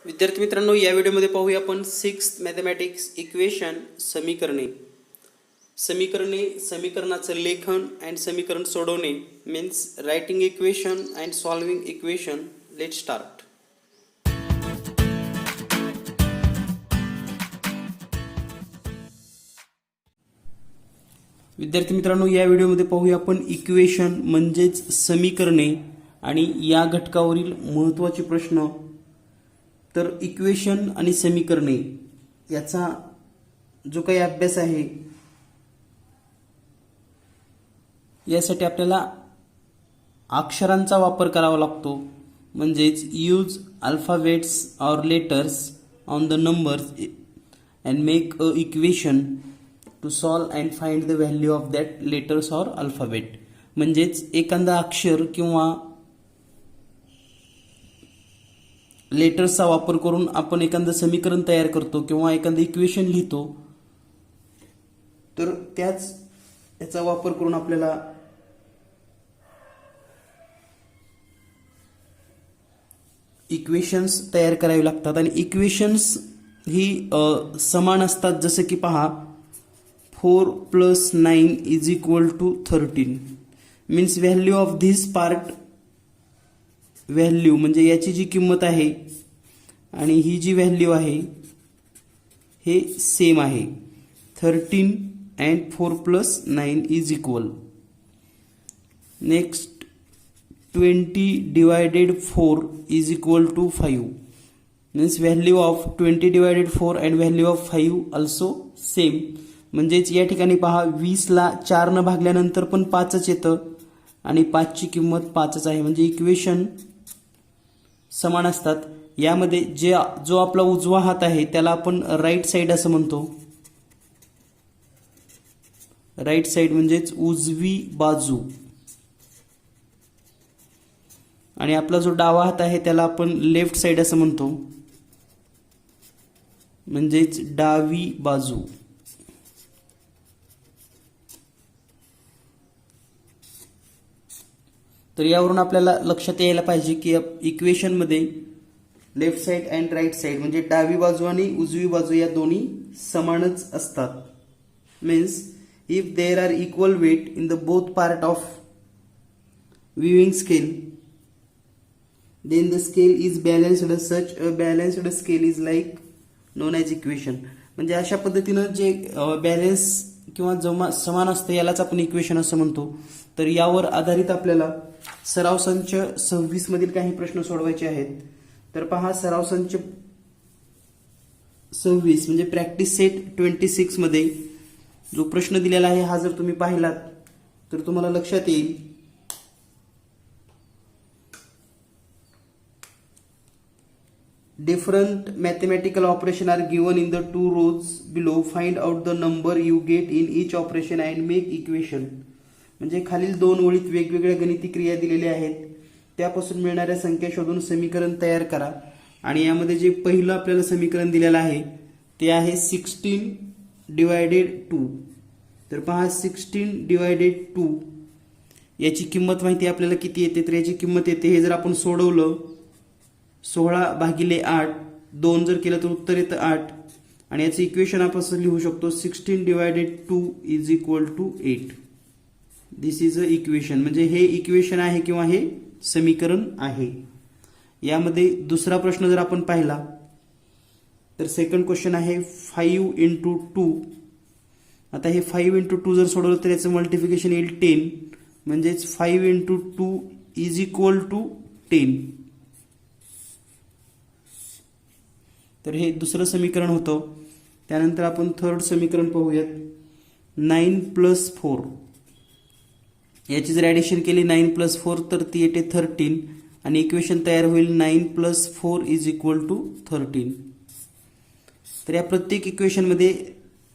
विद्यार्थी मित्रांनो, या व्हिडिओमध्ये पाहूया आपण सिक्स्थ मॅथमॅटिक्स इक्वेशन समीकरणे. समीकरणाचं लेखन अँड समीकरण सोडवणे means writing equation and solving equation. Let start. विद्यार्थी मित्रांनो, या व्हिडिओमध्ये पाहूया आपण इक्वेशन म्हणजेच समीकरणे आणि या घटकावरील महत्त्वाचे प्रश्न. तर इक्वेशन आणि समीकरणे याचा जो काही अभ्यास आहे यासाठी आपल्याला अक्षरांचा वापर करावा लागतो. म्हणजेच use alphabets or letters on the numbers and make a equation two solve and find the value of that letters or alphabet. म्हणजेच एखादा अक्षर किंवा लेटर्सचा वापर करून आपण एखादं समीकरण तयार करतो किंवा एखादं इक्वेशन लिहितो. तर याचा वापर करून आपल्याला इक्वेशन्स तयार करावी लागतात आणि इक्वेशन्स ही समान असतात. जसं की पहा, 4 + 9 = 13 means value of this part, value म्हणजे याची जी किंमत आहे आणि ही जी व्हॅल्यू आहे हे सेम आहे. 13 and 4 + 9 =. Next 20 / 4 = 5 means value of 20 / 4 and value of 5 also same. म्हणजेच या ठिकाणी पहा, 20ला 4 भागल्यानंतर पण 5च येतं आणि 5ची किंमत 5च आहे. म्हणजे इक्वेशन समान असतात. यामध्ये जो आपला उजवा हात आहे त्याला आपण राईट साइड असं म्हणतो. राईट साइड म्हणजेच उजवी बाजू आणि आपला जो डावा हात आहे त्याला आपण लेफ्ट साइड असं म्हणतो, म्हणजेच डावी बाजू. तर यावरून आपल्याला लक्षात यायला पाहिजे की इक्वेशनमध्ये left side and right side म्हणजे डावी बाजू आणि उजवी बाजू या दोन्ही समानच असतात. Means if there are equal weight in the both part of weighing scale then the scale is balanced. Such a balanced scale is like known as equation. म्हणजे अशा पद्धतीनं जे बॅलन्स किंवा समान असतं यालाच आपण इक्वेशन असं म्हणतो. तर यावर आधारित आपल्याला सराव संच 26 मधील काही प्रश्न सोडवायचे आहेत. तर पहा, सराव संच 26 म्हणजे प्रॅक्टिस सेट 26 मध्ये जो प्रश्न दिलेला आहे हा जर तुम्ही पाहिलात तर तुम्हाला लक्षात येईल. Different mathematical operation are given in the 2 rows below. Find out the number you get in each operation and make equation. म्हणजे खालील 2 ओळीत वेगवेगळ्या गणिती क्रिया दिलेल्या आहेत, त्यापासून मिळणाऱ्या संख्या शोधून समीकरण तयार करा. आणि यामध्ये जे पहिलं आपल्याला समीकरण दिलेलं आहे ते आहे 16 / 2. तर पहा, 16 / 2 याची किंमत माहिती आपल्याला किती येते. तर याची किंमत येते, हे जर आपण सोडवलं 16/8, 2 जर केलं तर उत्तर येतं 8. आणि याचं इक्वेशन आपण असं लिहू शकतो, 16 / 2 = 8. दिस इज अ इक्वेशन. म्हणजे हे इक्वेशन आहे किंवा हे समीकरण आहे. यामध्ये दुसरा प्रश्न जर आपण पाहिला तर सेकंड क्वेश्चन आहे 5 × 2. आता हे 5 × 2 जर सोडवलं तर याचं मल्टिप्लिकेशन येईल 10. म्हणजेच 5 × 2 = 10. तर हे दुसरं समीकरण होतं. त्यानंतर आपण थर्ड समीकरण पाहूयात. 9 + 4 याची जर ॲडिशन केली 9 + 4 तर ती येते 13 आणि इक्वेशन तयार होईल 9 + 4 = 13. तर या प्रत्येक इक्वेशनमध्ये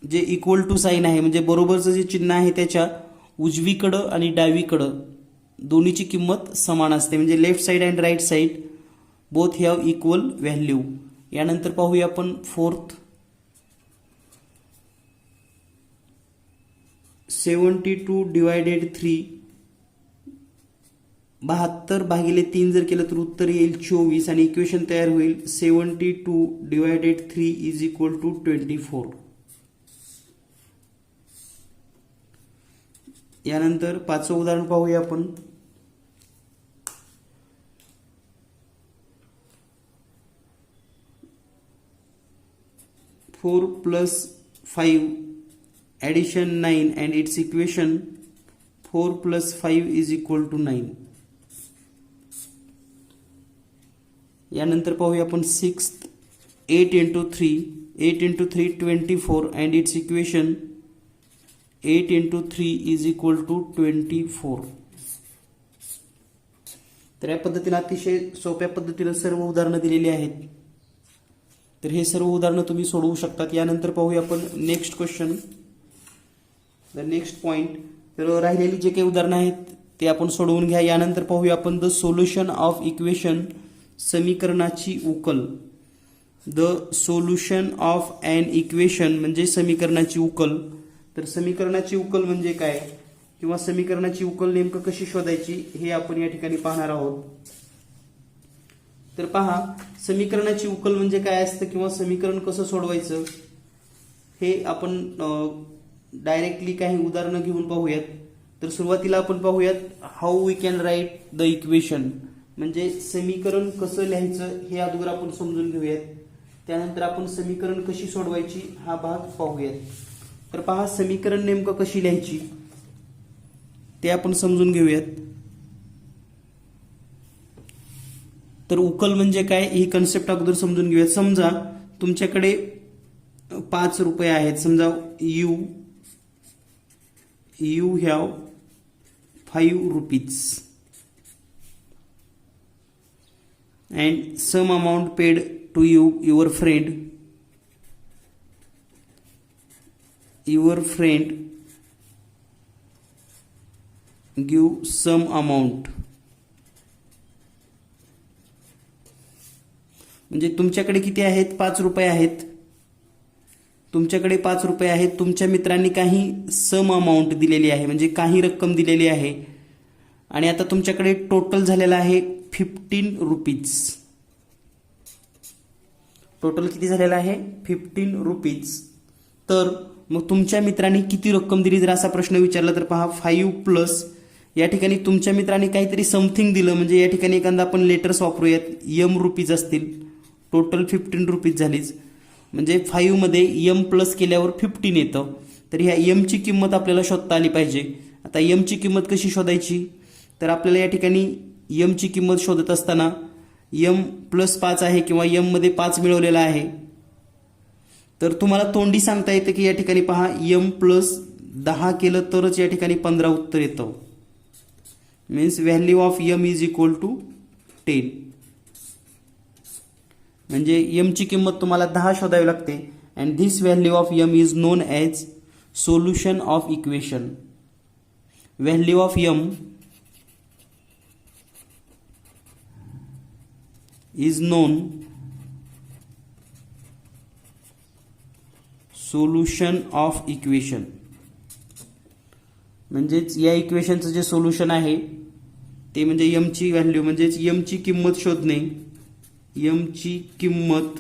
जे इक्वल टू साईन आहे म्हणजे बरोबरचं जे चिन्ह आहे त्याच्या उजवीकडं आणि डावीकडं दोन्हीची किंमत समान असते. म्हणजे left side and right side both have equal value. यानंतर पाहूया आपण फोर्थ. 72 / 3 72 भागिले 3 जर केलं तर उत्तर येईल 24 आणि इक्वेशन तयार होईल 72 डिवायडेड 3 इज इक्वल टू 24. यानंतर 5चं उदाहरण पाहूया आपण. 4 plus 5 addition 9 and its equation 4 plus 5 is equal to 9. यानंतर पाहूया आपण 6 8 into 3 24 and its equation 8 into 3 is equal to 24. तर या पद्धतीने अतिशय सोप्या पद्धतीने सर्व उदाहरणं दिलेली आहेत. तर हे सर्व उदाहरणं तुम्ही सोडवू शकतात. यानंतर पाहूया आपण next question, the next point. तर राहिलेली जे काही उदाहरणं आहेत ते आपण सोडवून घ्या. यानंतर पाहूया आपण द सोल्युशन ऑफ इक्वेशन, समीकरणाची उकल. The solution of an equation म्हणजे समीकरणाची उकल. तर समीकरणाची उकल म्हणजे काय किंवा समीकरणाची उकल नेमकं कशी शोधायची हे आपण या ठिकाणी पाहणार आहोत. तर पहा, समीकरणाची उकल म्हणजे काय असतं किंवा समीकरण कसं सोडवायचं हे आपण डायरेक्टली काही उदाहरणं घेऊन पाहूयात. तर सुरुवातीला आपण पाहूयात how we can write the equation, म्हणजे समीकरण कसं लिहायचं हे अगोदर आपण समजून घेऊयात. त्यानंतर आपण समीकरण कशी सोडवायची हा भाग पाहूयात. तर पहा, समीकरण नेमकं कशी लिहायची ते आपण समजून घेऊयात. तर उकल म्हणजे काय ही कन्सेप्ट अगोदर समजून घेऊयात. समजा तुमच्याकडे 5 रुपये आहेत. समजा you have 5 rupees and some amount paid to you, your friend give some amount. म्हणजे तुमच्याकडे किती आहेत? 5 रुपये आहेत. तुमच्याकडे 5 रुपये आहेत. तुमच्या मित्रांनी काही सम अमाऊंट दिलेली आहे, म्हणजे काही रक्कम दिलेली आहे. आणि आता तुमच्याकडे टोटल झालेला आहे 15 रुपीज. टोटल किती झालेला आहे? 15 रुपीज. तर मग तुमच्या मित्रांनी किती रक्कम दिली जर असा प्रश्न विचारला तर पहा, 5 प्लस या ठिकाणी तुमच्या मित्रांनी काहीतरी समथिंग दिलं, म्हणजे या ठिकाणी एखादा आपण लेटर्स वापरूयात. एम रुपीज असतील. टोटल 15 रुपीज झालीच, म्हणजे 5 मध्ये एम प्लस केल्यावर 15 येतं. तर ह्या एमची किंमत आपल्याला शोधता आली पाहिजे. आता एमची किंमत कशी शोधायची? तर आपल्याला या ठिकाणी एमची किंमत शोधत असताना एम प्लस 5 आहे किंवा एम मध्ये 5 मिळवलेला आहे. तर तुम्हाला तोंडी सांगता येतं की या ठिकाणी पहा, एम प्लस 10 केलं तरच या ठिकाणी 15 उत्तर येतं. Means value of M is equal to 10. म्हणजे एमची किंमत तुम्हाला 10 शोधावी लागते. And this value of M is known as solution of equation. Value of M is known solution of equation. म्हणजेच या इक्वेशनचं जे सोल्युशन आहे ते म्हणजे एमची व्हॅल्यू, म्हणजेच एमची किंमत शोधणे. एमची किंमत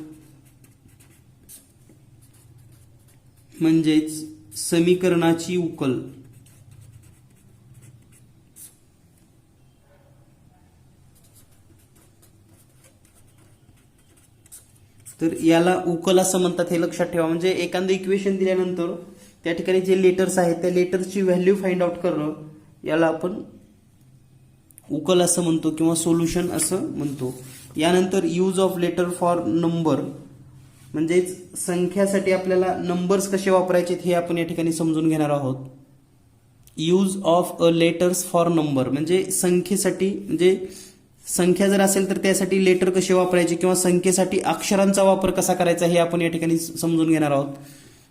म्हणजेच समीकरणाची उकल. तर याला उकल असं म्हणतात, हे लक्षात ठेवा. म्हणजे एखादं इक्वेशन दिल्यानंतर त्या ठिकाणी जे लेटर्स आहेत त्या लेटर्सची व्हॅल्यू फाइंड आउट करणं याला आपण उकल असं म्हणतो किंवा सोल्युशन असं म्हणतो. यानंतर use of letter for number, म्हणजेच संख्यासाठी आपल्याला नंबर्स कसे वापरायचे हे आपण या ठिकाणी समजून घेणार आहोत. Use of a letters for number म्हणजे संख्येसाठी, म्हणजे संख्या जर असेल तर त्यासाठी लेटर कसे वापरायचे किंवा संख्येसाठी अक्षरांचा वापर कसा करायचा हे आपण या ठिकाणी समजून घेणार आहोत.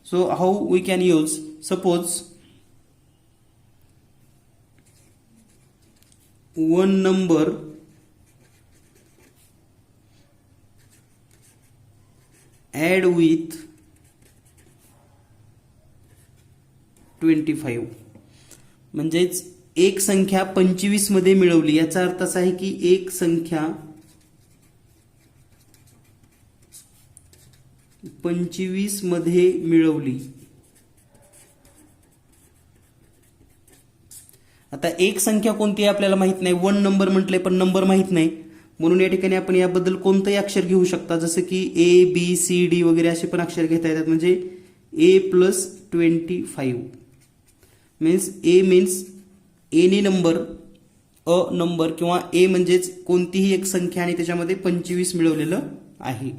So how we can use, suppose 1 number add with 25. म्हणजेच एक संख्या 25 मध्ये मिळवली, याचा अर्थ असा आहे की एक संख्या 25 मध्ये मिळवली. आता एक संख्या कोणती आहे आपल्याला माहित नाही, 1 नंबर म्हटलंय पण नंबर माहित नाही, म्हणून या ठिकाणी आपण याबद्दल कोणतंही अक्षर घेऊ शकता, जसं की ABCD वगैरे असे पण अक्षर घेता येतात. म्हणजे A+25 means any number, a number किंवा ए म्हणजेच कोणतीही एक संख्या आणि त्याच्यामध्ये 25 मिळवलेलं आहे.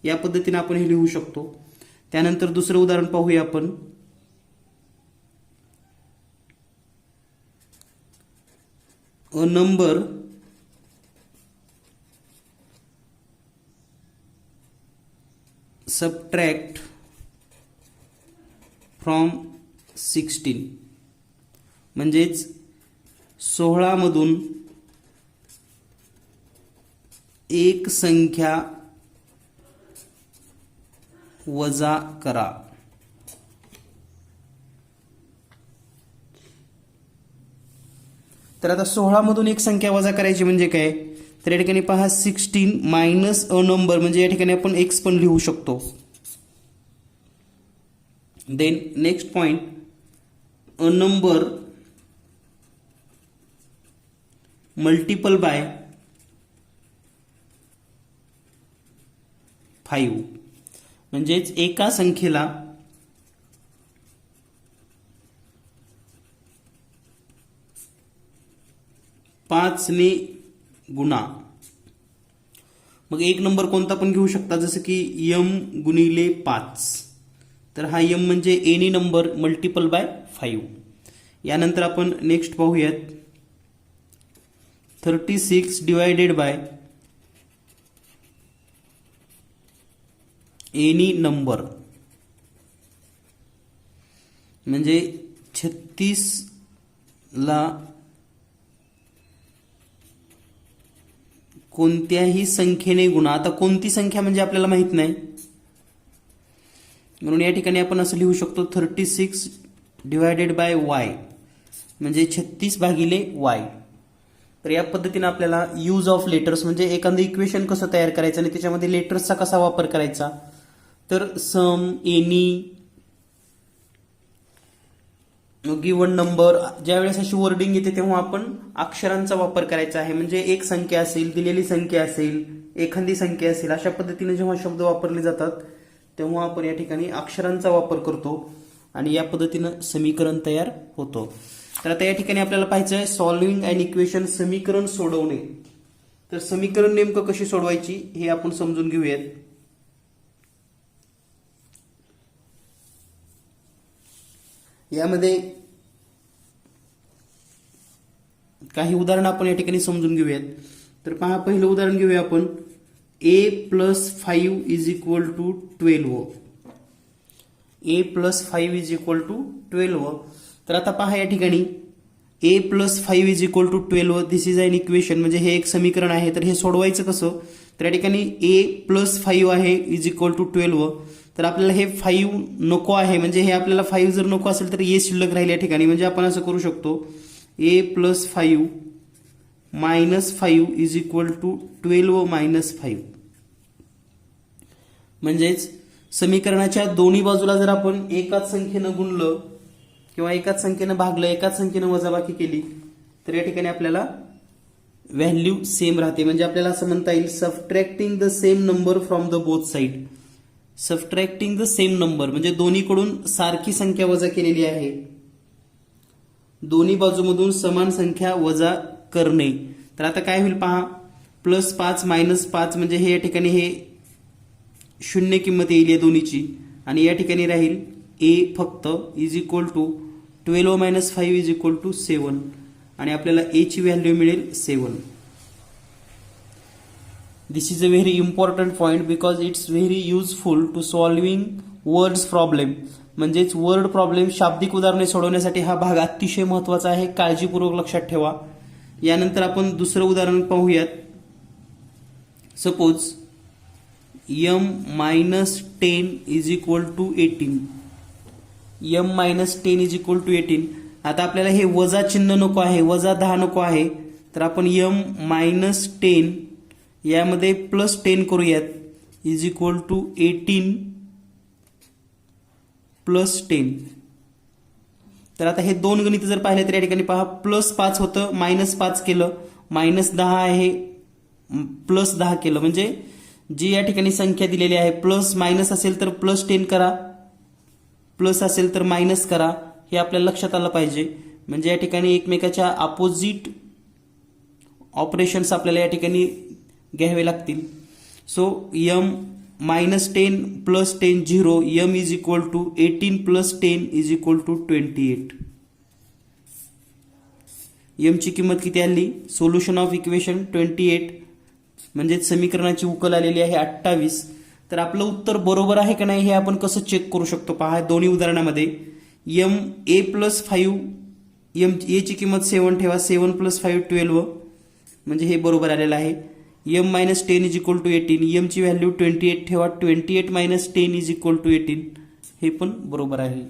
या पद्धतीने आपण हे लिहू शकतो. त्यानंतर दुसरं उदाहरण पाहूया आपण. अ नंबर सबट्रॅक्ट फ्रॉम 16 म्हणजेच 16 मधून एक संख्या वजा करा. तर आता 16 मधून एक संख्या वजा करायची म्हणजे काय, तर या ठिकाणी पहा 16 मायनस अ नंबर, म्हणजे या ठिकाणी आपण एक्स पण लिहू शकतो. Then next point, a number multiple by 5 म्हणजेच एका संख्येला 5 ने गुणा. मग एक नंबर कोणता पण घेऊ शकता, जसं की m गुणिले 5. तर हा m म्हणजे एनी नंबर मल्टिपल बाय 5. यानंतर आपण नेक्स्ट पाहूयात, 36 डिवायडेड बाय एनी नंबर म्हणजे 36 ला कोणत्याही संख्येने गुणा. आता कोणती संख्या म्हणजे आपल्याला माहित नाही, म्हणून या ठिकाणी आपण असं लिहू शकतो 36 डिवायडेड बाय y म्हणजे 36 भागिले y. तर या पद्धतीने आपल्याला यूज ऑफ लेटर्स म्हणजे एखादं इक्वेशन कसं तयार करायचं आणि त्याच्यामध्ये लेटर्सचा कसा वापर करायचा. तर सम, एनी, गिवन नंबर, ज्यावेळेस अशी वर्डिंग येते तेव्हा आपण अक्षरांचा वापर करायचा आहे. म्हणजे एक संख्या असेल, दिलेली संख्या असेल, एखादी संख्या असेल, अशा पद्धतीने जेव्हा शब्द वापरले जातात तेव्हा आपण या ठिकाणी अक्षरांचा वापर करतो आणि या पद्धतीनं समीकरण तयार होतो. तर आता या ठिकाणी आपल्याला पाहायचं आहे सॉल्व्हिंग अँड इक्वेशन, समीकरण सोडवणे. तर समीकरण नेमकं कशी सोडवायची हे आपण समजून घेऊयात. यामध्ये काही उदाहरण आपण या ठिकाणी समजून घेऊयात. तर पहा, पहिलं उदाहरण घेऊया आपण. a+5 is equal to 12. a+5 is equal to 12. तर आता पहा या ठिकाणी a+5 is equal to 12, this is an equation, म्हणजे हे एक समीकरण आहे. तर हे सोडवायचं कसं, तर या ठिकाणी a+5 आहे इज इक्वल टू 12. तर आपल्याला हे 5 नको आहे, म्हणजे हे आपल्याला 5 जर नको असेल तर a शिल्लक राहील या ठिकाणी. म्हणजे आपण असं करू शकतो a+5 minus 5 is equal to 12 minus 5. म्हणजेच समीकरणाच्या दोन्ही बाजूला जर आपण एकाच संख्येनं गुणलं किंवा एकाच संख्येनं भागलं, एकाच संख्येनं वजाबाकी केली तर या ठिकाणी आपल्याला व्हॅल्यू सेम राहते. म्हणजे आपल्याला असं म्हणता येईल subtracting the same number from the both side. Subtracting the same number म्हणजे दोन्हीकडून सारखी संख्या वजा केलेली आहे, दोन्ही बाजूमधून समान संख्या वजा करणे. तर आता काय होईल पहा, +5 मायनस 5 म्हणजे हे या ठिकाणी हे शून्य किंमत येईल या दोन्हीची आणि या ठिकाणी राहील a फक्त is equal to 12 minus 5 is equal to 7 आणि आपल्याला a ची व्हॅल्यू मिळेल 7. This is a very important point because it's very useful to solving words problem. म्हणजेच वर्ड प्रॉब्लेम, शाब्दिक उदाहरणे सोडवण्यासाठी हा भाग अतिशय महत्वाचा आहे, काळजीपूर्वक लक्षात ठेवा. यानंतर आपण दुसरं उदाहरण पाहूयात. Suppose m-10 is equal to 18. m-10 is equal to 18. आता आपल्याला हे वजा चिन्ह नको आहे, वजा 10 नको आहे, तर आपण m-10 यामध्ये +10 करूयात इज इक्वल टू 18 +10. तर आता हे दोन गणित जर पाहिले तर या ठिकाणी पहा +5 होतं, -5 केलं, -10 आहे, +10 केलं. म्हणजे जी या ठिकाणी संख्या दिलेली आहे प्लस मायनस असेल तर +10 करा, प्लस असेल तर मायनस करा, हे आपल्याला लक्षात आलं पाहिजे. म्हणजे या ठिकाणी एकमेकाच्या अपोजिट ऑपरेशन्स आपल्याला या ठिकाणी घ्यावे लागतील. So m-10 +10 0, m is equal to 18 +10 is equal to 28. m ची किंमत किती आली? सोल्युशन ऑफ इक्वेशन 28 म्हणजे समीकरणाची उकल आलेली आहे 28. तर आपलं उत्तर बरोबर आहे का नाही हे आपण कसं चेक करू शकतो? पहा दोन्ही उदाहरणामध्ये a+5, a ची किंमत 7 ठेवा, 7 + 5 12 म्हणजे हे बरोबर आलेलं आहे. m-10 is equal to 18, m ची व्हॅल्यू 28 ठेवा, 28 - 10 इज इक्वल टू 18 हे पण बरोबर आहे.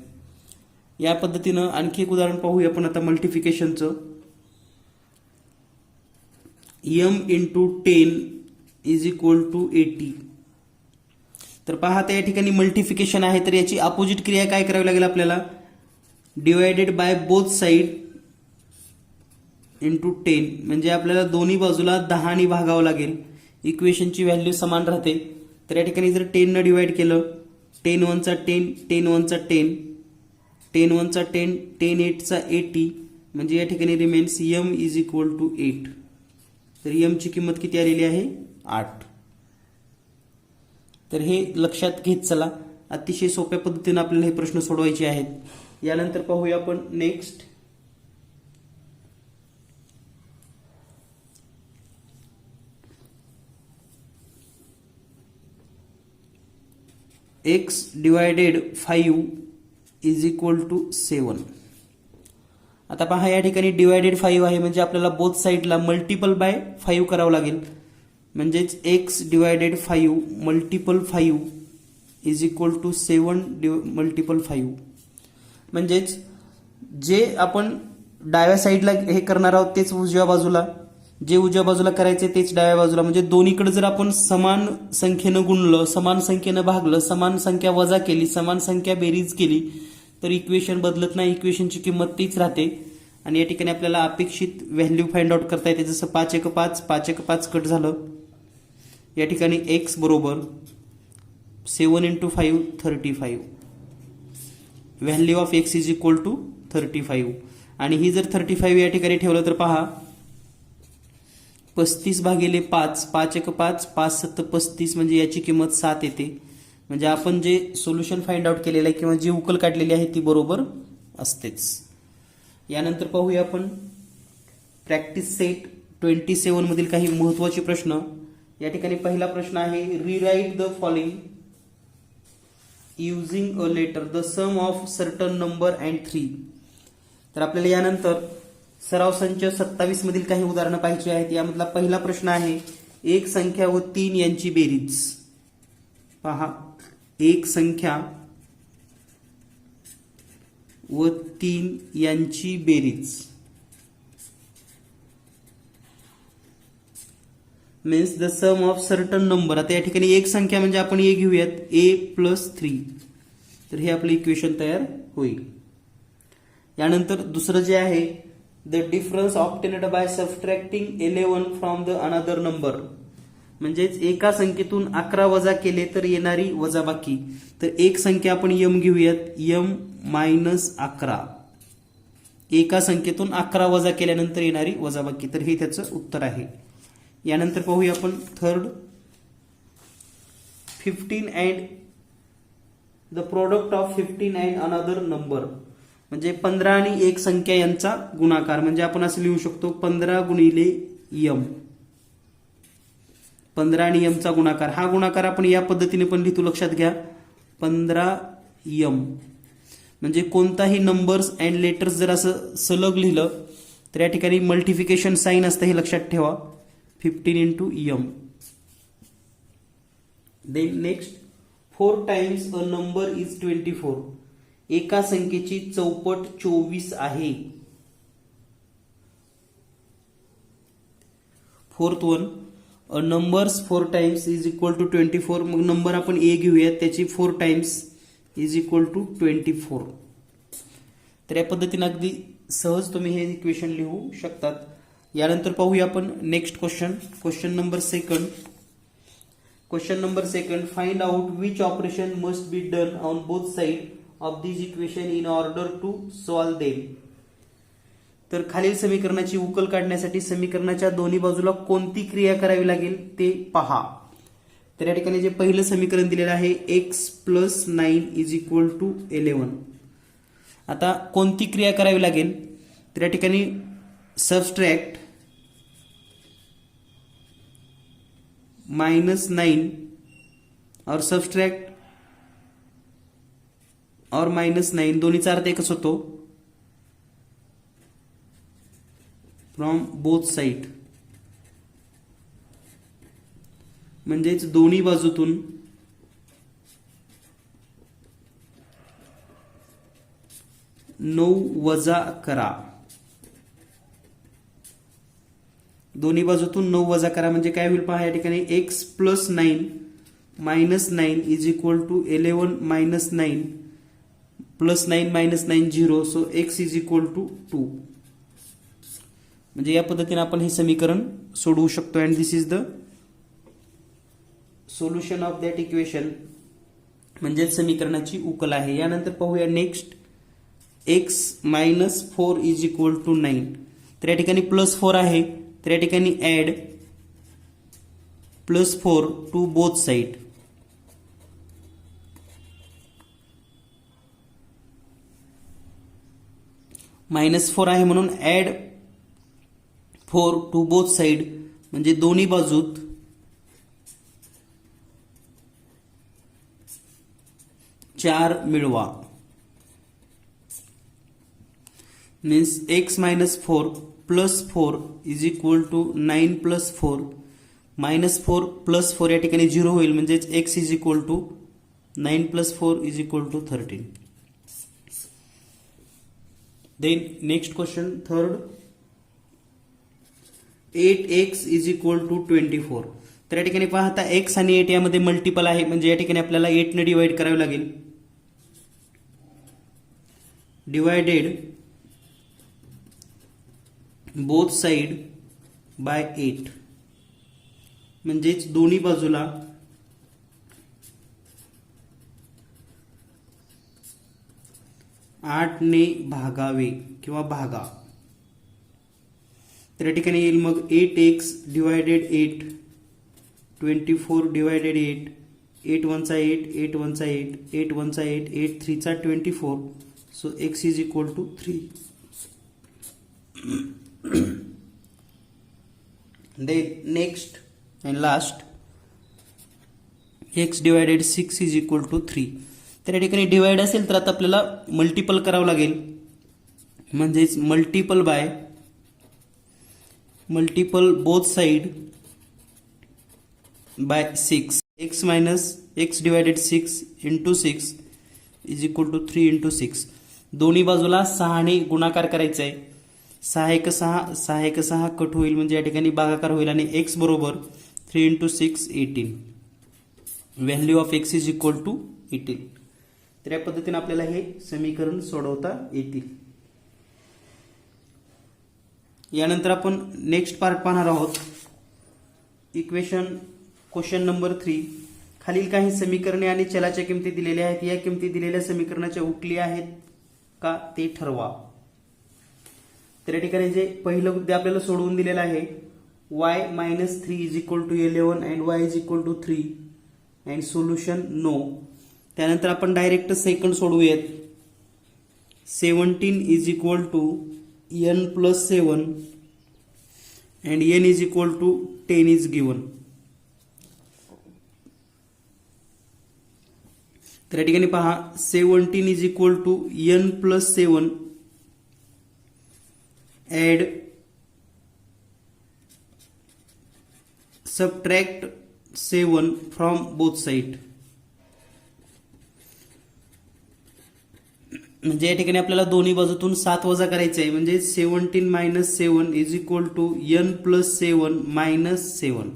या पद्धतीनं आणखी एक उदाहरण पाहूया आपण आता मल्टिफिकेशनचं. m × 10 is equal to 80. तर पहा आता या ठिकाणी मल्टिफिकेशन आहे, तर याची अपोजिट क्रिया काय करावी लागेल आपल्याला? डिवायडेड बाय बोथ साइड × 10 म्हणजे आपल्याला दोन्ही बाजूला 10 ने भागावं लागेल. इक्वेशनची व्हॅल्यू समान राहते. तर या ठिकाणी जर 10 ने डिवाइड केलं, 10 × 1 = 10, 10 × 1 = 10, 10 × 1 = 10, 10 × 8 = 80 म्हणजे या ठिकाणी remains m is equal to 8. तर m ची किंमत किती आलेली आहे? 8. तर हे लक्षात घेत चला. अतिशय सोप्या पद्धतीने आपल्याला हे प्रश्न सोडवायचे आहेत. यानंतर पाहूया आपण next. x / 5 is equal to 7. आता पहा या ठिकाणी डिवायडेड 5 आहे म्हणजे आपल्याला बोथ साईडला मल्टिपल बाय 5 करावं लागेल. म्हणजेच x / 5 multiple 5 is equal to 7 multiple 5. म्हणजेच जे आपण डाव्या साईडला हे करणार आहोत तेच उजव्या बाजूला, जे उजव्या बाजूला करायचे तेच डाव्या बाजूला. म्हणजे दोन्हीकडे जर आपण समान संख्येनं गुणलं, समान संख्येनं भागलं, समान संख्या वजा केली, समान संख्या बेरीज केली तर इक्वेशन बदलत नाही, इक्वेशनची किंमत तीच राहते. आणि या ठिकाणी आपल्याला अपेक्षित व्हॅल्यू फाइंड आउट करता येते. जसं 5 × 5, 5 × 5 कट झालं. या ठिकाणी x बरोबर 7 × 5 35. Value of x is equal to 35. आणि ही जर 35 या ठिकाणी ठेवलं तर पहा 35/5, 5 × 5, 5 × 7 = 35 म्हणजे याची किंमत 7 येते. म्हणजे आपण जे सोल्युशन फाइंड आउट केलेलं आहे किंवा जी उकल काढलेली आहे ती बरोबर असतेच. यानंतर पाहूया आपण प्रॅक्टिस सेट 27 मधील काही महत्त्वाचे प्रश्न. या ठिकाणी पहिला प्रश्न आहे rewrite the following using a letter the sum of certain number and 3. तर आपल्याला यानंतर सराव संच 27 मधील काही उदाहरणं पाहिजे आहेत. यामधला पहिला प्रश्न आहे एक संख्या व 3 यांची बेरीज. पहा एक संख्या व 3 यांची बेरीज means the sum of certain number. आता या ठिकाणी एक संख्या म्हणजे आपण ए घेऊयात, a+3. तर हे आपलं इक्वेशन तयार होईल. यानंतर दुसरं जे आहे the difference obtained by subtracting 11 from the another number. म्हणजेच एका संख्येतून 11 वजा केले तर येणारी वजाबाकी. तर एक संख्या आपण m घेऊयात, m-11. एका संख्येतून 11 वजा केल्यानंतर येणारी वजाबाकी. तर हे त्याचं उत्तर आहे. यानंतर पाहूया आपण third 15 and the product of 15 and another number. म्हणजे 15 आणि एक संख्या यांचा गुणाकार. म्हणजे आपण असं लिहू शकतो 15 × m. 15 आणि m चा गुणाकार. हा गुणाकार आपण या पद्धतीने पण लिहितो, लक्षात घ्या 15m. म्हणजे कोणताही नंबर्स अँड लेटर्स जर असं सलग लिहिलं तर या ठिकाणी मल्टिफिकेशन साइन असतं, हे लक्षात ठेवा. 15 × m. Then next 4 times a number is 24. एका संख्येची चौपट 24 आहे. Fourth one, a numbers 4 times is equal to 24. मग नंबर आपण ए घेऊयात, त्याची 4 टाइम्स इज इक्वल टू 24. तर या पद्धतीने अगदी सहज तुम्ही हे इक्वेशन लिहू शकतात. यानंतर पाहूया आपण next question. Question number second. Find out which operation must be done on both side of this equation in order to solve them. तर खालील समीकरणाची उकल काढण्यासाठी समीकरणाच्या दोन्ही बाजूला कोणती क्रिया करावी लागेल ते पहा. तर या ठिकाणी जे पहिलं समीकरण दिलेलं आहे x plus 9 is equal to 11. आता कोणती क्रिया करावी लागेल, तर या ठिकाणी सबस्ट्रॅक्ट -9 और सबस्ट्रॅक्ट और -9 दोन्हीचा अर्थ एकच होतो, फ्रॉम बोथ साइड. म्हणजेच दोन्ही बाजूतून 9 वजा करा. दोन्ही बाजूतून 9 वजा करा म्हणजे काय होईल पहा. या ठिकाणी x plus 9 minus 9 is equal to 11 minus 9 plus 9 minus 9 0. So x is equal to 2. म्हणजे या पद्धतीने आपण हे समीकरण सोडवू शकतो. And this is the solution of that equation. म्हणजे समीकरणाची उकल आहे. यानंतर पाहूया next. x minus 4 is equal to 9. तर या ठिकाणी प्लस 4 आहे, तर या ठिकाणी add plus 4 to both side. -4 आहे म्हणून ऍड 4 टू बोथ साइड म्हणजे दोन्ही बाजूत 4 मिळवा. Means x minus 4 plus 4 is equal to 9 plus 4 minus 4 plus 4 या ठिकाणी 0 होईल म्हणजेच x is equal to 9 plus 4 is equal to 13. Then next question third. 8x is equal to 24. तर या ठिकाणी पाहता x आणि 8 यामध्ये मल्टिपल आहे म्हणजे या ठिकाणी आपल्याला 8 ने डिवाइड करावे लागेल. डिवायडेड बोथ साइड बाय 8 म्हणजेच दोन्ही बाजूला 8 ने भागावे किंवा भागा. तर या ठिकाणी येईल मग 8x डिवायडेड 8 24 डिवायडेड 8 8 1 चा 8 8 1 चा 8 8 1 चा 8 8 3 चा 24. So x is equal to 3. Then next and last, x divided 6 is equal to 3. तर या ठिकाणी डिवाइड असेल तर आता आपल्याला मल्टिपल करावं लागेल म्हणजेच multiple both side by 6. x minus x divided 6 into 6 is equal to 3 into 6. दोन्ही बाजूला 6 ने गुणाकार करायचा आहे. 6 एक 6 6 एक 6 कट होईल म्हणजे या ठिकाणी भागाकार होईल आणि x बरोबर 3 into 6 18. Value of x is equal to 18. तर या पद्धतीने आपल्याला हे समीकरण सोडवता येतील. यानंतर आपण नेक्स्ट पार्ट पाहणार आहोत. Question number 3. खालील काही समीकरणे आणि चलाच्या किमती दिलेल्या आहेत. या किमती दिलेल्या समीकरणाच्या उकली आहेत का ते ठरवा. तर या ठिकाणी जे पहिलं मुद्दे आपल्याला सोडवून दिलेला आहे y minus 3 is equal to 11 and y is equal to 3 and solution no. त्यानंतर आपण डायरेक्ट सेकंड सोडवूयात. 17 is equal to n plus 7 and n is equal to 10 is given. तर या ठिकाणी पहा 17 is equal to n plus 7 add subtract 7 from both side. म्हणजे या ठिकाणी आपल्याला दोन्ही बाजूतून 7 वजा करायचे आहे, म्हणजे 17 minus 7 is equal to n plus 7 minus 7.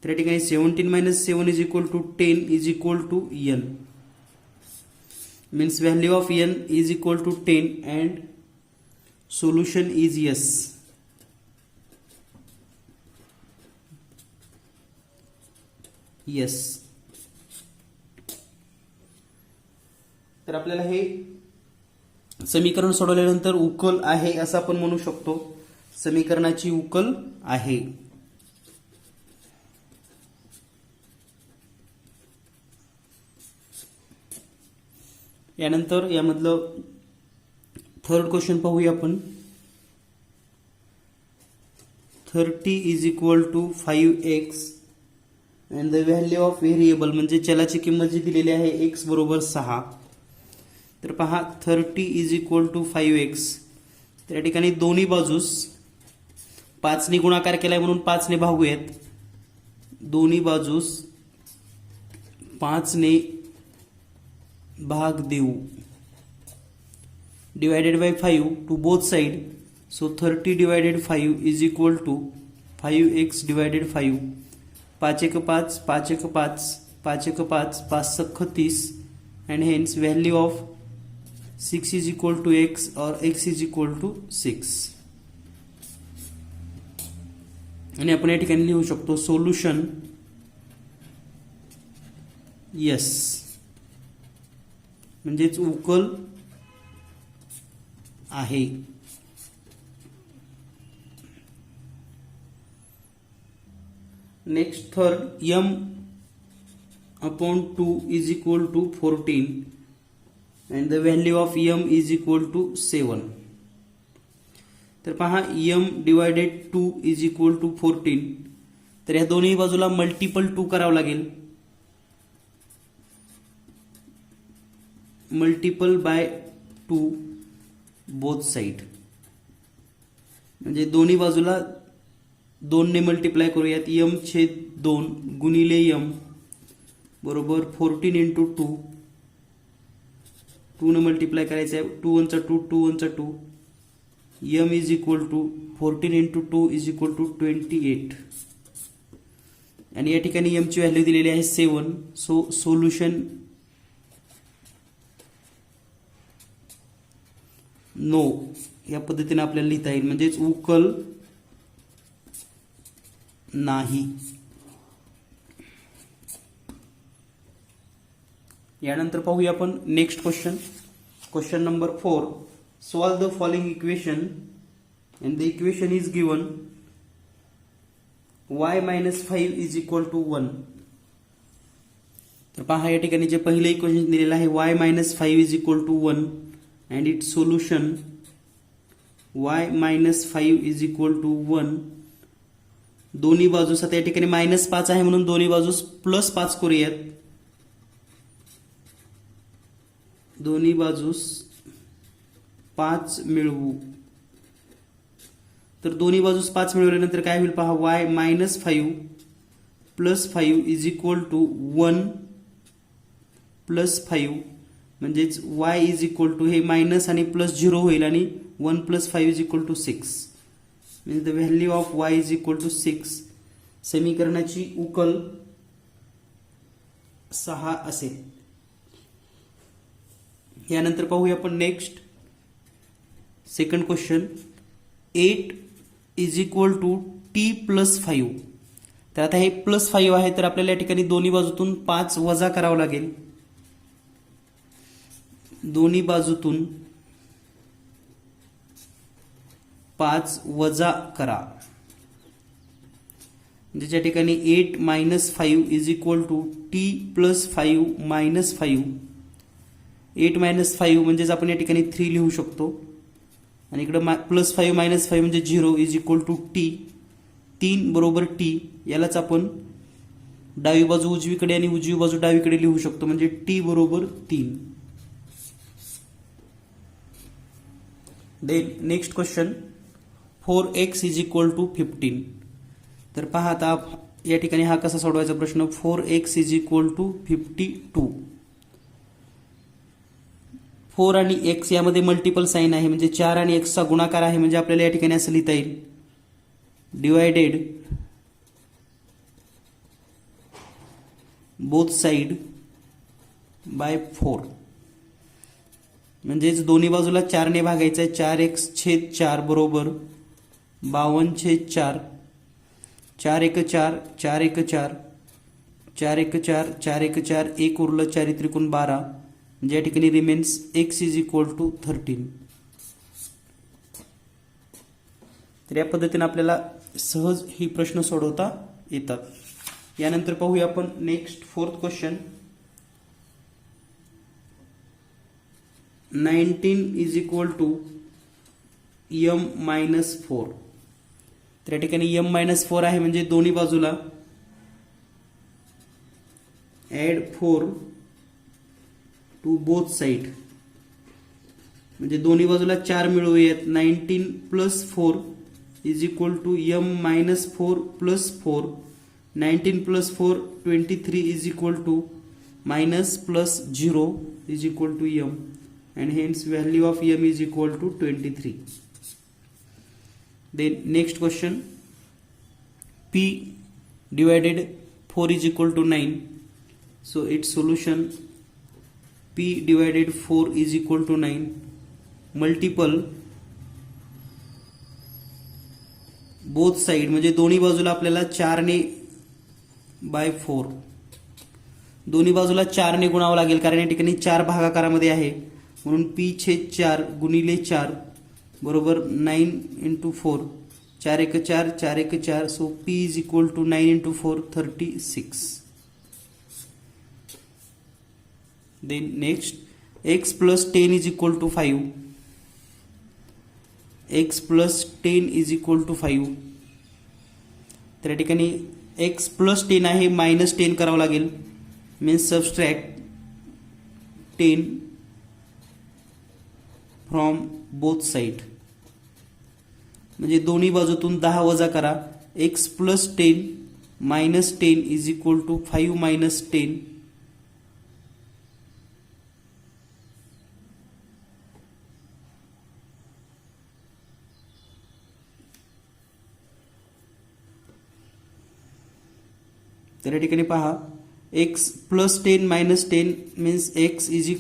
तर या ठिकाणी 17 minus 7 is equal to 10 is equal to n. Means value of n is equal to 10 and solution is yes. Yes. तर आपल्याला हे समीकरण सोडवल्यानंतर उकल आहे असं आपण म्हणू शकतो. समीकरणाची उकल आहे. यानंतर यामधलं थर्ड क्वेश्चन पाहूया आपण. 30 is equal to 5x and the value of variable म्हणजे चलाची किंमत जी दिलेली आहे x बरोबर 6. तर पहा 30 इज इक्वल टू 5x. तर या ठिकाणी दोन्ही बाजूस 5 ने गुणाकार केलाय म्हणून 5 ने भागूयात. दोन्ही बाजूस 5 ने भाग देऊ. Divided by 5 to both side. So 30 divided 5 is equal to 5x divided 5. 5 एक 5, 5 एक 5, 5 एक 5, 5 सख 30 and hence value of 6 is equal to x or x is equal to 6. आणि आपण या ठिकाणी लिहू शकतो सोल्युशन यस, म्हणजेच उकल आहे. Next third, m upon 2 is equal to 14 and the value of m is equal to 7. तर पहा m divided 2 is equal to 14. तर या दोन्ही बाजूला मल्टिपल 2 करावं लागेल. मल्टिपल बाय 2 बोथ साइड, म्हणजे दोन्ही बाजूला 2 ने मल्टिप्लाय करूयात. m छेद 2 गुणिले m बरोबर 14 इंटू 2. 2 ने मल्टिप्लाय करायचं आहे. 2 1 चा 2, 2 1 चा 2. m is equal to 14 into 2 is equal to 28. आणि या ठिकाणी m ची व्हॅल्यू दिलेली आहे 7. सो सोल्युशन नो या पद्धतीने आपल्याला लिहिता येईल, म्हणजेच उकल नाही. यानंतर पाहूया आपण next question. Question number 4. Solve the following equation and the equation is given y minus 5 is equal to 1. तर पहा या ठिकाणी जे पहिले इक्वेशन दिलेलं आहे y minus 5 is equal to 1 and its solution y minus 5 is equal to 1. दोन्ही बाजूस आता या ठिकाणी -5 आहे म्हणून दोन्ही बाजूस +5 करूयात. दोन्ही बाजूस 5 मिळवू. तर दोन्ही बाजूस 5 मिळवल्यानंतर काय होईल पहा, y minus 5 plus 5 is equal to 1 plus 5, म्हणजेच y इज इक्वल टू हे मायनस आणि प्लस 0 होईल आणि 1 प्लस 5 इज इक्वल टू 6. म्हणजे the value of y is equal to 6. समीकरणाची उकल 6 असेल. यानंतर पाहूया आपण next second question. 8 is equal to t plus 5. तर आता हे प्लस 5 आहे, तर आपल्याला या ठिकाणी दोन्ही बाजूतून 5 वजा करावं लागेल. दोन्ही बाजूतून 5 वजा करा, म्हणजे त्या ठिकाणी 8 minus 5 is equal to t plus 5 minus 5. 8 minus 5 म्हणजेच आपण या ठिकाणी 3 लिहू शकतो आणि इकडे प्लस 5 मायनस 5 म्हणजे 0 इज इक्वल टू t. 3 बरोबर t. यालाच आपण डावी बाजू उजवीकडे आणि उजवी बाजू डावीकडे लिहू शकतो, म्हणजे t बरोबर 3. Then next question. 4x is equal to 15. तर पहा आता या ठिकाणी हा कसा सोडवायचा प्रश्न. 4x is equal to 52. 4 आणि x यामध्ये मल्टिपल साइन आहे, म्हणजे 4 आणि x चा गुणाकार आहे, म्हणजे आपल्याला या ठिकाणी असं लिहिता येईल डिवायडेड बोथ साइड बाय 4. म्हणजेच दोन्ही बाजूला 4 ने भागायचं आहे. 4x/4 बरोबर 52/4. 4×1=4, 4×1=4, 4×1=4, 4×1=4, 1 उरलं 4 त्रिकोण 12, म्हणजे या ठिकाणी रिमेन्स x = 13. तर या पद्धतीने आपल्याला सहज ही प्रश्न सोडवता येतात. यानंतर पाहूया आपण नेक्स्ट 4th क्वेश्चन. 19 = m-4. तर या ठिकाणी m-4 आहे, म्हणजे दोन्ही बाजूला ॲड 4 टू बोथ साइड, म्हणजे दोन्ही बाजूला 4 मिळवूयात. 19 + 4 = m-4 + 4. 19 + 4 23 = minus plus 0 = m, and hence value of m = 23. Then next question, p divided 4 = 9. So its solution, p divided 4 = 9. Multiple both side, म्हणजे दोन्ही बाजूला आपल्याला 4 ने बाय 4, दोन्ही बाजूला 4 ने गुणावं लागेल, कारण या ठिकाणी 4 भागाकारामध्ये आहे, म्हणून p/4 गुणिले 4 बरोबर 9 × 4. 4×1=4, 4×1=4, so p = 9 × 4 36. Then next, x + 10 = 5. x + 10 = 5. तर या ठिकाणी x + 10 आहे, -10 करावं लागेल, means subtract 10 from both side, म्हणजे दोन्ही बाजूतून 10 वजा करा. x + 10 - 10 = 5 - 10. तर या ठिकाणी पहा, x + 10 - 10 मीन्स x =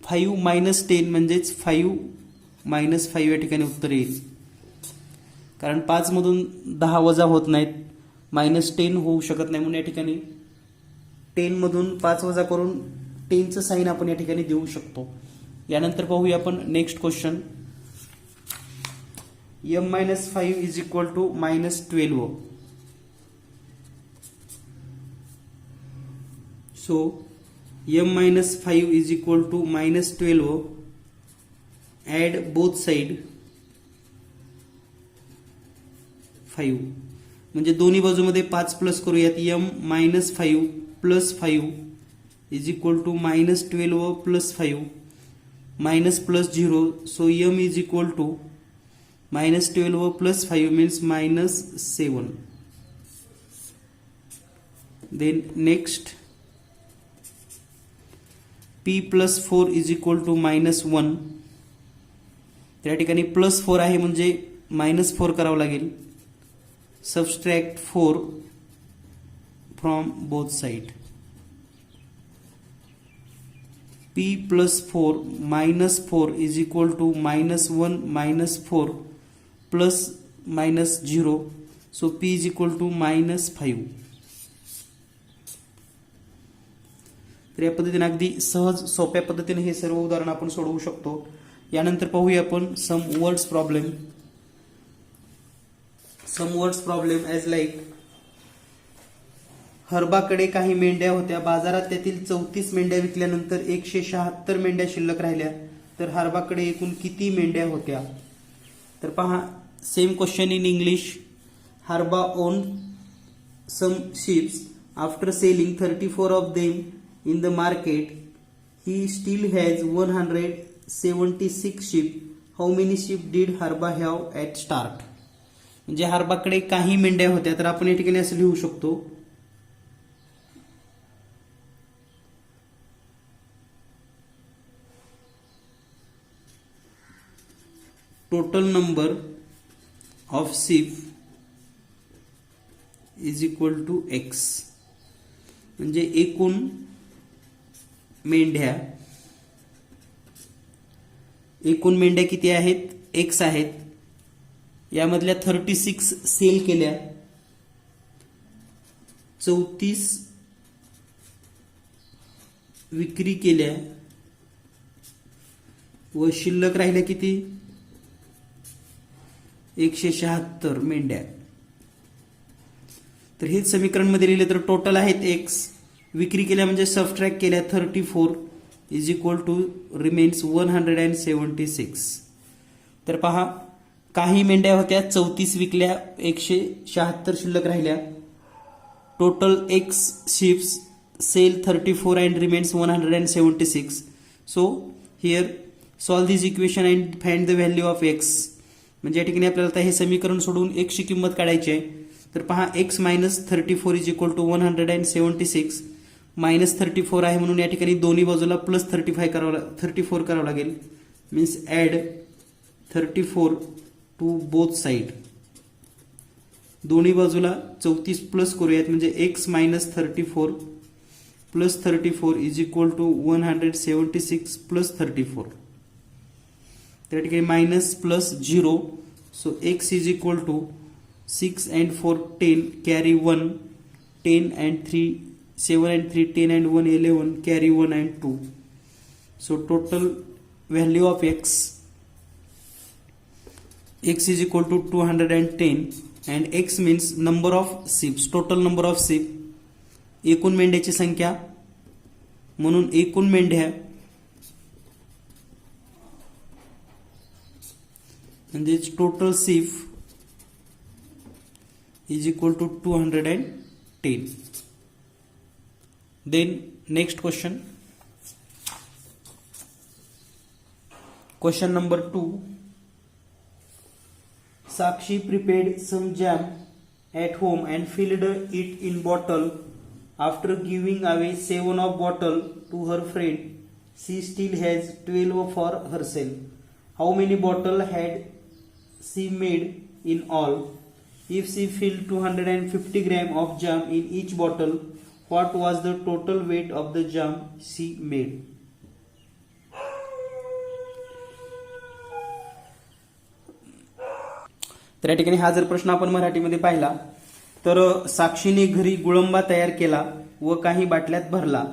5 - 10, म्हणजेच 5 - 5 या ठिकाणी उत्तर येईल, कारण 5 मधून 10 वजा होत नाहीत, -10 होऊ शकत नाही, म्हणून या ठिकाणी 10 मधून 5 वजा करून 10चं साइन आपण या ठिकाणी देऊ शकतो. यानंतर पाहूया आपण next question. m-5 = -12. So m-5 = -12. Add both side 5, म्हणजे दोन्ही बाजूमध्ये 5 प्लस करूयात. m-5 + 5 = -12 + 5, minus plus 0, so m = -12 + 5 means -7. Then next, p + 4 = -1. त्या ठिकाणी +4 आहे, म्हणजे -4 करावं लागेल. Subtract 4 from both side. p + 4 - 4 = -1 - 4 + -0, so p = -5. तर या पद्धतीने अगदी सहज सोप्या पद्धतीने हे सर्व उदाहरण आपण सोडवू शकतो. यानंतर पाहूया आपण some words problem. Some words problem as like, हरबाकडे काही मेंढ्या होत्या. बाजारात त्यातील 34 मेंढ्या विकल्यानंतर 176 मेंढ्या शिल्लक राहिल्या. तर हरबाकडे एकूण किती मेंढ्या होत्या? तर पहा, सेम क्वेश्चन इन इंग्लिश. हरबा own some sheeps. After selling 34 of them in the market, he still has 176 sheep. How many sheep did Harba have at start? म्हणजे हरबाकडे काही मेंढ्या होत्या, तर आपण या ठिकाणी असं लिहू शकतो, total number of sheep is equal to X, म्हणजे एकूण मेंढ्या किती आहेत? एक्स आहेत. यामधल्या 36 सेल केल्या, 34 विक्री केल्या व शिल्लक राहिल्या किती? 176 मेंढ्या. तर हेच समीकरण मध्ये लिहिले तर टोटल आहेत एक्स, विक्री केल्या म्हणजे सबट्रॅक्ट केल्या 34 इज इक्वल टू रिमेन्स 176. तर पहा, काही मेंढ्या होत्या 34 विकल्या, 176 शिल्लक राहिल्या. Total X sheeps sell 34 and remains 176. So here solve this equation and find the value of X. म्हणजे या ठिकाणी आपल्याला आता हे समीकरण सोडून एक्सची किंमत काढायची आहे. तर पहा, X minus 34 is equal to 176. Minus 34 आहे म्हणून या ठिकाणी दोन्ही बाजूला प्लस 34 करावं लागेल. Means add 34 to both side. दोन्ही बाजूला 34 प्लस करूयात, म्हणजे x minus 34 plus 34 is equal to 176 plus 34. त्या ठिकाणी minus plus 0. So x is equal to 6 and 4 10 carry 1, 10 and 3 7 and 3 10 and 1 11 carry 1 and 2. So total value of x is equal to 210 and x means number of sheep, total number of sheep, एकूण मेंढ्याची संख्या, म्हणून एकूण मेंढ्या म्हणजे total sheep is equal to 210. Then next question. Question number 2. Sakshi prepared some jam at home and filled it in bottle. After giving away 7 of bottle to her friend, she still has 12 for herself. How many bottle had she made in all? If she filled 250 grams of jam in each bottle, what was the total weight of the jam she made? तर या ठिकाणी हा जर प्रश्न आपण मराठीमध्ये पाहिला तर साक्षीने घरी गुळंबा तयार केला व काही बाटल्यात भरला.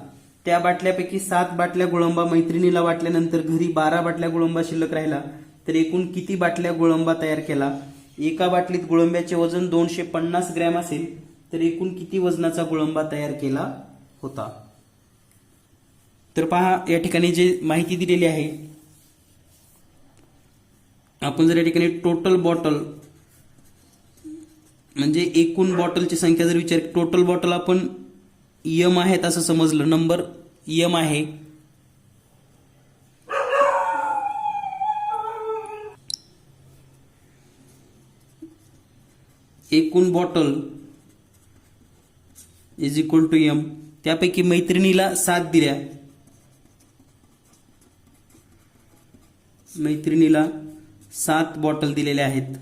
त्या बाटल्यापैकी 7 बाटल्या गुळंबा मैत्रिणीला वाटल्यानंतर घरी 12 बाटल्या गुळंबा शिल्लक राहिला. तर एकूण किती बाटल्या गुळंबा तयार केला? एका बाटलीत गुळंब्याचे वजन 250 ग्रॅम असेल तर एकूण किती वजनाचा गुळंबा तयार केला होता? तर पहा, या ठिकाणी जे माहिती दिलेली आहे, आपण जर या ठिकाणी टोटल बॉटल म्हणजे एकूण बॉटलची संख्या जर विचार, टोटल बॉटल आपण एम आहेत असं समजलं, नंबर एम आहे. एकूण bottle is equal to m. त्यापैकी मैत्रिणीला 7 दिल्या, मैत्रिणीला 7 बॉटल दिलेल्या आहेत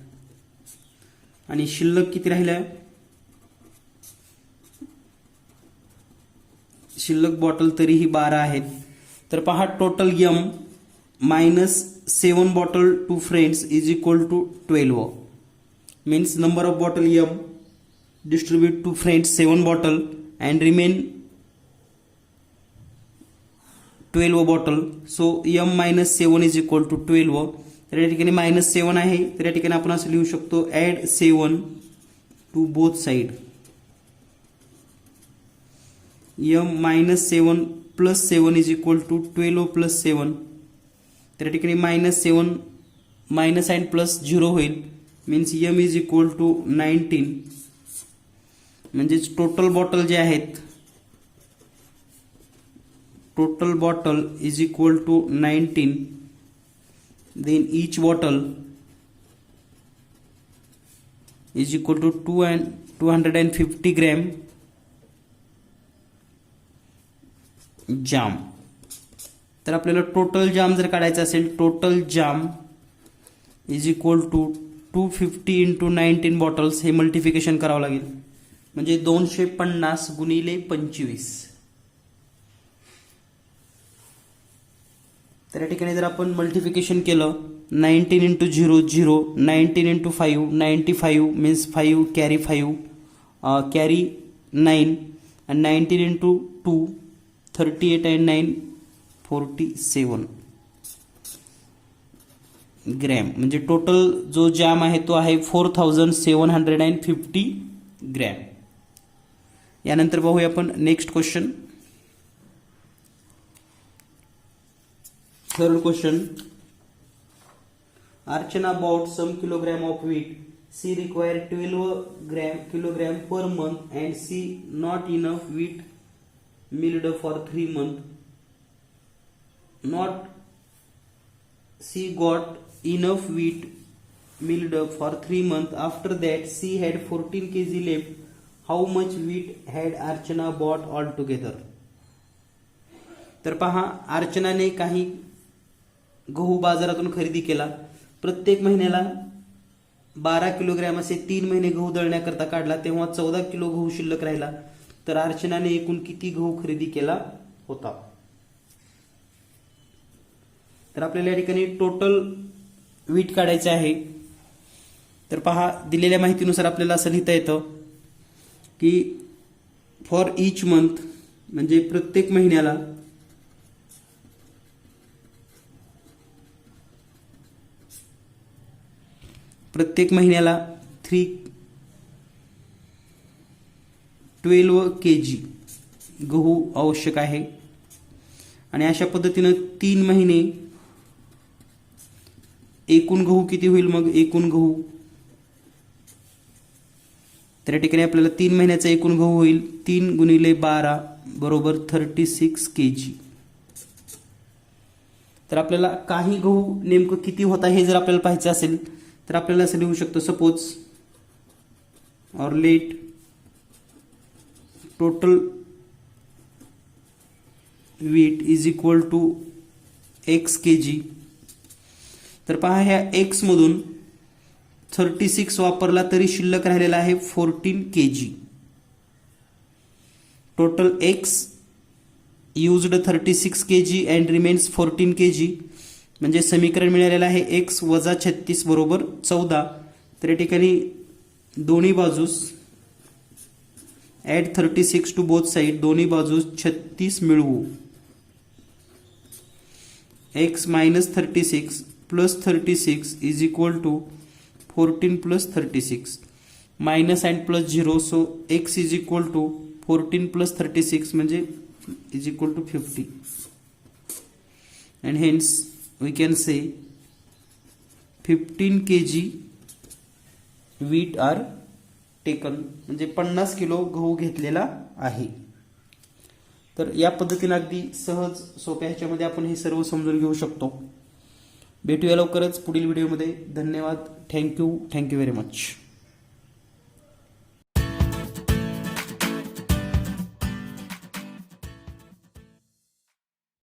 आणि शिल्लक किती राहिल्या? शिल्लक बॉटल तरीही 12 आहेत. तर पहा, total m minus 7 bottle to friends is equal to 12. Means number of bottle m distribute to friends 7 bottle and remain 12 bottle. So m minus 7 is equal to 12. तर या ठिकाणी मायनस 7 आहे, तर या ठिकाणी आपण असं लिहू शकतो add 7 to both side. m minus 7 plus 7 is equal to 12 plus 7. तर या ठिकाणी मायनस 7 मायनस अँड प्लस 0 होईल. Means m is equal to 19. म्हणजेच टोटल बॉटल जे आहेत, total bottle is equal to 19. Then each bottle is equal to 250 gram jam. तर आपल्याला total jam जर काढायचं असेल, total jam is equal to 250 into 19 bottles, हे मल्टिफिकेशन करावं लागेल. म्हणजे 250 गुणिले 25. तर या ठिकाणी जर आपण मल्टिफिकेशन केलं 19 into 0 0, 19 into 5 95 means 5 carry 5 carry 9 आणि 19 इंटू 2 38 and 9 47 ग्रॅम. म्हणजे टोटल जो जॅम आहे तो आहे 4750 ग्रॅम. यानंतर पाहूया आपण next question. Third question. Archana bought some kilogram of wheat. She required 12 kilogram per month and she not enough wheat milled for 3 months. Not she got enough wheat milled for 3 months. After that she had 14 kg left. How much wheat had Archana bought altogether? तर पहा, अर्चनाने काही गहू बाजारातून खरेदी केला. प्रत्येक महिन्याला 12 kilogram असे 3 महिने गहू दळण्याकरता काढला, तेव्हा 14 किलो गहू शिल्लक राहिला. तर अर्चनाने एकूण किती गहू खरेदी केला होता? तर आपल्याला या ठिकाणी टोटल वीट काढायचे आहे. तर पहा, दिलेल्या माहितीनुसार आपल्याला असं लिहिता येतं की फॉर इच मंथ, म्हणजे प्रत्येक महिन्याला $12 kg गहू आवश्यक आहे. आणि अशा पद्धतीनं 3 महिने एकूण गहू किती होईल? मग एकूण गहू, तर या ठिकाणी आपल्याला 3 महिन्याचा एकूण गहू होईल 3 गुणिले 12 बरोबर 36 kg. तर आपल्याला काही गहू नेमकं किती होता हे जर आपल्याला पाहायचं असेल तर आपल्याला असं लिहू शकतो. सपोज और let total weight is equal to x kg. तर पहा, ह्या x मधून 36 वापरला तरी शिल्लक राहिलेला आहे 14 kg. Total x used 36 kg and remains 14 kg. म्हणजे समीकरण मिळालेलं आहे x वजा 36 बरोबर 14. तर या ठिकाणी दोन्ही बाजूस ऍड 36 टू बोथ साइड, दोन्ही बाजूस 36 मिळवू. x minus 36 plus 36 is equal to 14 plus 36. Minus and plus 0, so x is equal to 14 plus 36 म्हणजे is equal to 50. And hence we can say 15 kg wheat are taken. म्हणजे 50 kilo गहू घेतलेला आहे. तर या पद्धतीने अगदी सहज सोप्या ह्याच्यामध्ये आपण हे सर्व समजून घेऊ शकतो. भेटूया लवकरच पुढील व्हिडिओमध्ये. धन्यवाद. Thank you very much.